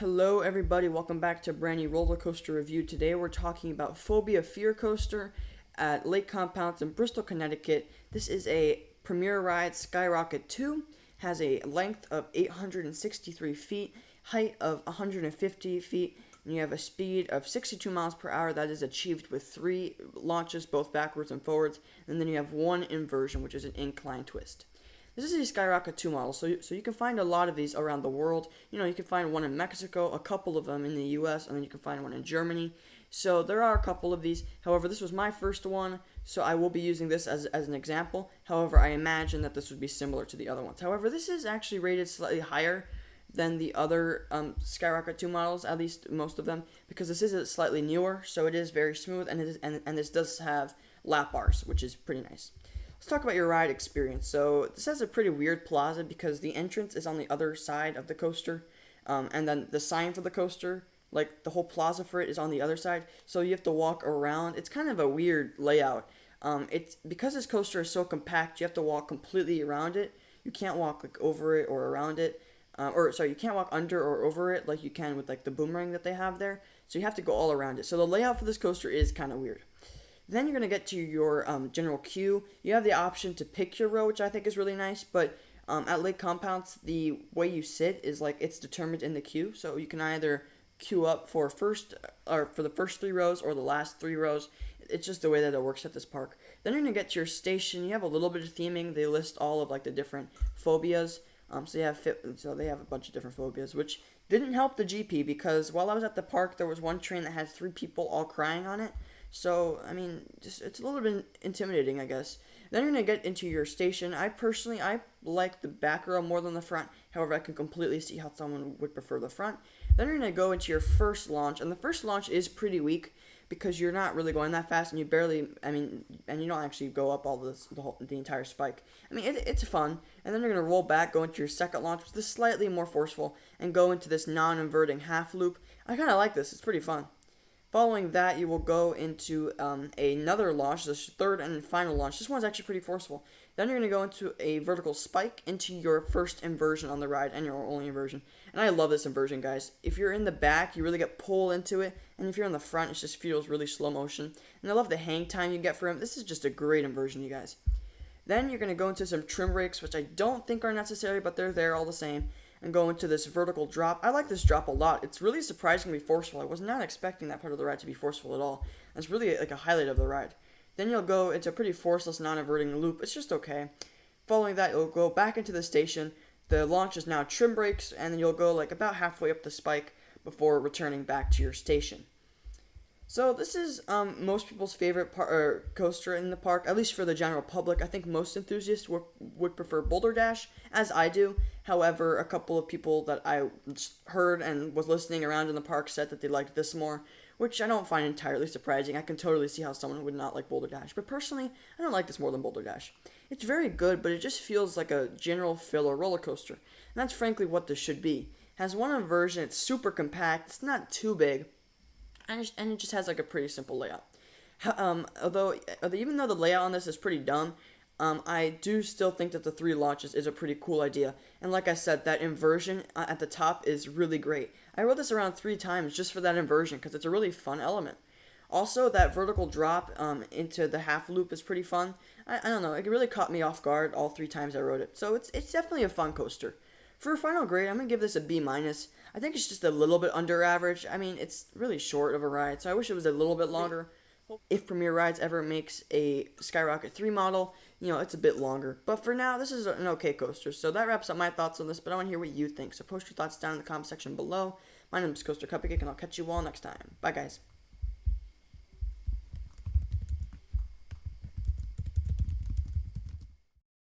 Hello everybody, welcome back to a brand new roller coaster review. Today we're talking about Phobia Phear Coaster at Lake Compounce in Bristol, Connecticut. This is a premier ride, Skyrocket 2, has a length of 863 feet, height of 150 feet, and you have a speed of 62 miles per hour. That is achieved with 3 launches, both backwards and forwards, and then you have 1 inversion, which is an incline twist. This is a Skyrocket 2 model, so you can find a lot of these around the world. You can find one in Mexico, a couple of them in the US, and then you can find one in Germany. So there are a couple of these. However, this was my first one, so I will be using this as an example. However, I imagine that this would be similar to the other ones. However, this is actually rated slightly higher than the other Skyrocket 2 models, at least most of them, because this is slightly newer, so it is very smooth, and this does have lap bars, which is pretty nice. Let's talk about your ride experience. So this has a pretty weird plaza because the entrance is on the other side of the coaster, and then the sign for the coaster, like the whole plaza for it, is on the other side. So you have to walk around. It's kind of a weird layout. It's because this coaster is so compact, you have to walk completely around it. You can't walk like over it or around it, you can't walk under or over it like you can with like the boomerang that they have there. So you have to go all around it. So the layout for this coaster is kind of weird. Then you're going to get to your general queue. You have the option to pick your row, which I think is really nice, but at Lake Compounce, the way you sit is like it's determined in the queue, so you can either queue up for the first 3 rows or the last 3 rows. It's just the way that it works at this park. Then you're going to get to your station. You have a little bit of theming. They list all of like the different phobias. So they have a bunch of different phobias, which didn't help the GP because while I was at the park, there was one train that had 3 people all crying on it. So, I mean, it's a little bit intimidating, I guess. Then you're going to get into your station. I like the back row more than the front. However, I can completely see how someone would prefer the front. Then you're going to go into your first launch. And the first launch is pretty weak because you're not really going that fast. And you don't actually go up the entire spike. I mean, it's fun. And then you're going to roll back, go into your second launch, which is slightly more forceful, and go into this non-inverting half loop. I kind of like this. It's pretty fun. Following that, you will go into another launch, this third and final launch. This one's actually pretty forceful. Then you're going to go into a vertical spike into your first inversion on the ride, and your only inversion. And I love this inversion, guys. If you're in the back, you really get pulled into it, and if you're in the front, it just feels really slow motion. And I love the hang time you get for him. This is just a great inversion, you guys. Then you're going to go into some trim brakes, which I don't think are necessary, but they're there all the same, and go into this vertical drop. I like this drop a lot. It's really surprisingly forceful. I was not expecting that part of the ride to be forceful at all. It's really like a highlight of the ride. Then you'll go into a pretty forceless non-inverting loop. It's just okay. Following that, you'll go back into the station. The launch is now trim brakes, and then you'll go like about halfway up the spike before returning back to your station. So this is most people's favorite coaster in the park, at least for the general public. I think most enthusiasts would prefer Boulder Dash, as I do. However, a couple of people that I heard and was listening around in the park said that they liked this more, which I don't find entirely surprising. I can totally see how someone would not like Boulder Dash, but personally, I don't like this more than Boulder Dash. It's very good, but it just feels like a general filler roller coaster, and that's frankly what this should be. It has one inversion, it's super compact, it's not too big, and it just has like a pretty simple layout. Even though the layout on this is pretty dumb, I do still think that the 3 launches is a pretty cool idea. And like I said, that inversion at the top is really great. I rode this around 3 times just for that inversion because it's a really fun element. Also, that vertical drop into the half loop is pretty fun. I don't know, it really caught me off guard all 3 times I rode it. So it's definitely a fun coaster. For a final grade, I'm going to give this a B-. I think it's just a little bit under average. I mean, it's really short of a ride, so I wish it was a little bit longer. If Premier Rides ever makes a Skyrocket 3 model, it's a bit longer. But for now, this is an okay coaster. So that wraps up my thoughts on this, but I want to hear what you think. So post your thoughts down in the comment section below. My name is Coaster Cupcake, and I'll catch you all next time. Bye, guys.